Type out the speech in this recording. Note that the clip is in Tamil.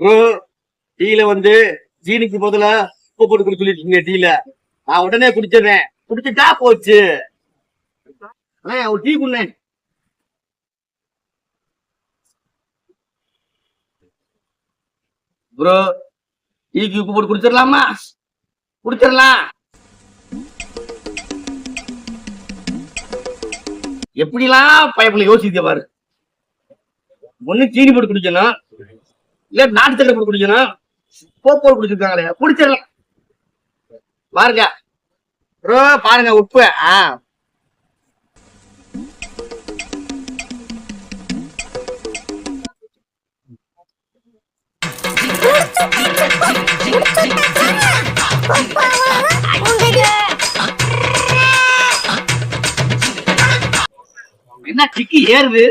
ப்ரோ டீல ஜீனிக்கு பதிலா உப்பு போட்டு குடி சொல்லிருக்கீங்க டீல. நான் உடனே குடிச்சிடுறேன். குடிச்சுட்டா போச்சு. ஒரு டீ குண்ணேன். ப்ரோ டீக்கு உப்பு போட்டு குடிச்சிடலாமா? குடிச்சிடலாம். எப்படிலாம் பயப்புல யோசிக்க பாரு. ஒண்ணு சீனி போட்டு குடிக்கணும், இல்ல நாட்டு சக்கரை போட்டு குடிக்கணும். போட்டு குடிச்சிருக்காங்களே, குடிச்சிடலாம். பாருங்க ப்ரோ, பாருங்க உப்பு. என்ன கிக்கி ஏறுது?